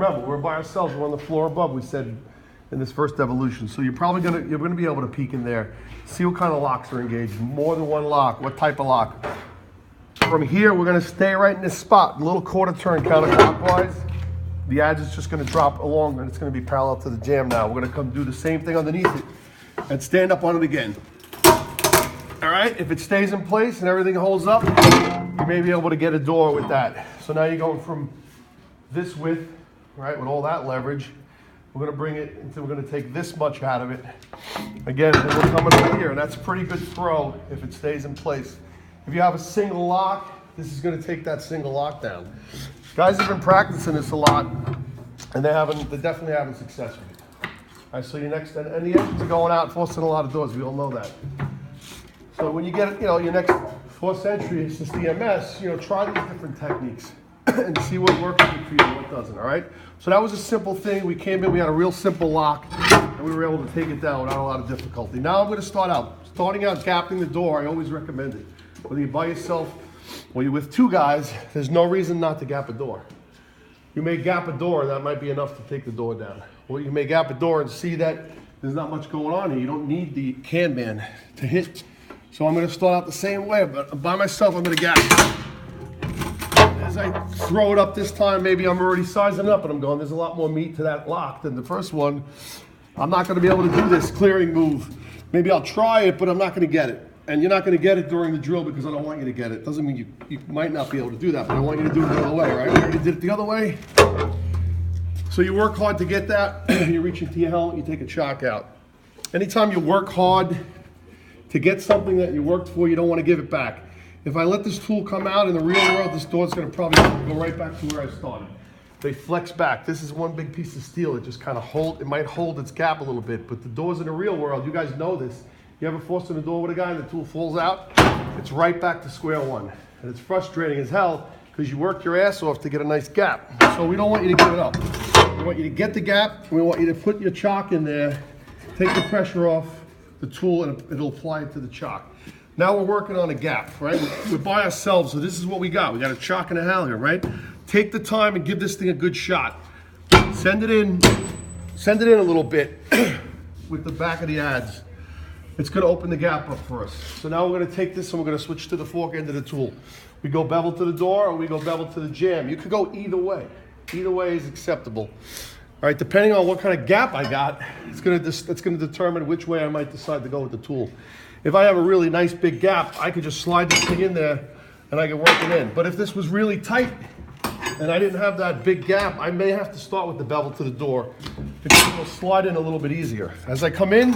remember, we're by ourselves, we're on the floor above, we said in this first evolution. So you're gonna be able to peek in there, see what kind of locks are engaged, more than one lock, what type of lock. From here, we're gonna stay right in this spot, a little quarter turn counterclockwise. The adze is just gonna drop along and it's gonna be parallel to the jam now. We're gonna come do the same thing underneath it and stand up on it again. All right, if it stays in place and everything holds up, you may be able to get a door with that. So now you're going from this width, right, with all that leverage. We're gonna bring it until we're gonna take this much out of it. Again, and we're coming over here, and that's a pretty good throw if it stays in place. If you have a single lock, this is gonna take that single lock down. Guys have been practicing this a lot, and they're definitely having success with it. All right, so your next, and the engines are going out, forcing a lot of doors, we all know that. So when you get, your next force entry is the EMS, try these different techniques and see what works for you and what doesn't, all right? So that was a simple thing. We came in, we had a real simple lock, and we were able to take it down without a lot of difficulty. Now I'm gonna start out. Starting out gapping the door, I always recommend it. Whether you're by yourself or you're with two guys, there's no reason not to gap a door. You may gap a door, and that might be enough to take the door down. Or you may gap a door and see that there's not much going on here. You don't need the can man to hit. So I'm gonna start out the same way, but by myself, I'm gonna gap. As I throw it up this time, maybe I'm already sizing it up and I'm going, there's a lot more meat to that lock than the first one. I'm not gonna be able to do this clearing move. Maybe I'll try it, but I'm not gonna get it. And you're not gonna get it during the drill because I don't want you to get it. Doesn't mean you might not be able to do that, but I want you to do it the other way, right? We already did it the other way. So you work hard to get that, you reach into your helmet, you take a shock out. Anytime you work hard to get something that you worked for, you don't want to give it back. If I let this tool come out in the real world, this door's going to probably go right back to where I started. They flex back. This is one big piece of steel. It just kind of it might hold its gap a little bit, but the doors in the real world, you guys know this. You ever forced in the door with a guy and the tool falls out? It's right back to square one. And it's frustrating as hell because you worked your ass off to get a nice gap. So we don't want you to give it up. We want you to get the gap. We want you to put your chock in there, take the pressure off the tool, and it'll apply it to the chock. Now we're working on a gap, right? We're by ourselves, so this is what we got. We got a chock and a halyard, right? Take the time and give this thing a good shot. Send it in a little bit with the back of the adze. It's gonna open the gap up for us. So now we're gonna take this and we're gonna switch to the fork end of the tool. We go bevel to the door or we go bevel to the jam. You could go either way. Either way is acceptable. All right, depending on what kind of gap I got, it's gonna determine which way I might decide to go with the tool. If I have a really nice big gap, I could just slide this thing in there and I can work it in. But if this was really tight and I didn't have that big gap, I may have to start with the bevel to the door. It'll slide in a little bit easier. As I come in,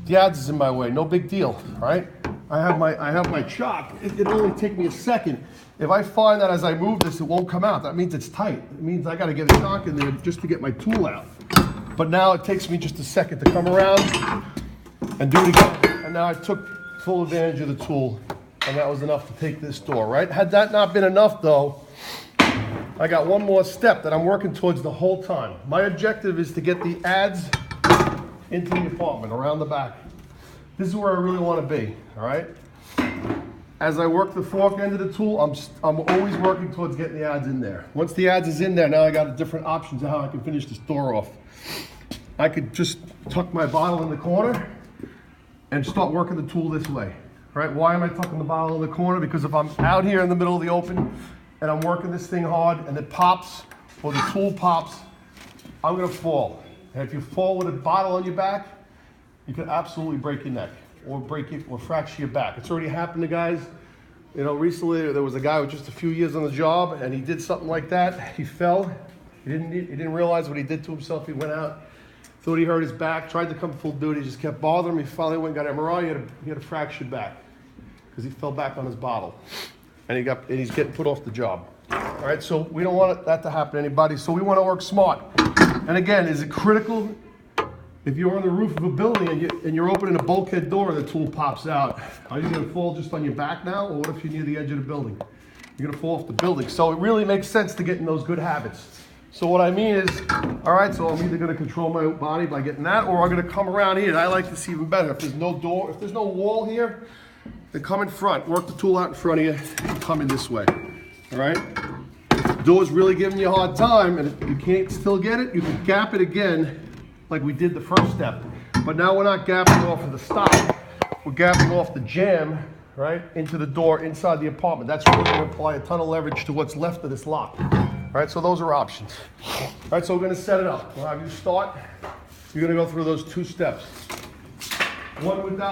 the adze is in my way, no big deal, right? I have my chock. It'll only take me a second. If I find that as I move this, it won't come out, that means it's tight. It means I gotta get a chock in there just to get my tool out. But now it takes me just a second to come around and do it again. And now I took full advantage of the tool, and that was enough to take this door, right? Had that not been enough though, I got one more step that I'm working towards the whole time. My objective is to get the adze into the apartment, around the back. This is where I really want to be, all right? As I work the fork end of the tool, I'm always working towards getting the adze in there. Once the adze is in there, now I got different options of how I can finish this door off. I could just tuck my bottle in the corner and start working the tool this way, right? Why am I tucking the bottle in the corner? Because if I'm out here in the middle of the open and I'm working this thing hard and it pops or the tool pops, I'm gonna fall. And if you fall with a bottle on your back, you can absolutely break your neck or fracture your back. It's already happened to guys. Recently there was a guy with just a few years on the job and he did something like that. He fell. He didn't realize what he did to himself. He went out, thought he hurt his back, tried to come full duty, just kept bothering him. He finally went and got MRI. He had a fractured back because he fell back on his bottle. And he's getting put off the job. All right, so we don't want that to happen to anybody. So we want to work smart. And again, is it critical? If you're on the roof of a building and you're opening a bulkhead door and the tool pops out, are you going to fall just on your back now? Or what if you're near the edge of the building? You're going to fall off the building. So it really makes sense to get in those good habits. So what I mean is, all right, so I'm either going to control my body by getting that, or I'm going to come around here. And I like this even better. If there's no door, if there's no wall here, then come in front. Work the tool out in front of you and come in this way. All right? door's really giving you a hard time and you can't still get it, you can gap it again like we did the first step. But now we're not gapping off of the stop. We're gapping off the jamb, right, into the door inside the apartment. That's really going to apply a ton of leverage to what's left of this lock. All right, so those are options. All right, so we're going to set it up. We'll have you start. You're going to go through those 2 steps. One without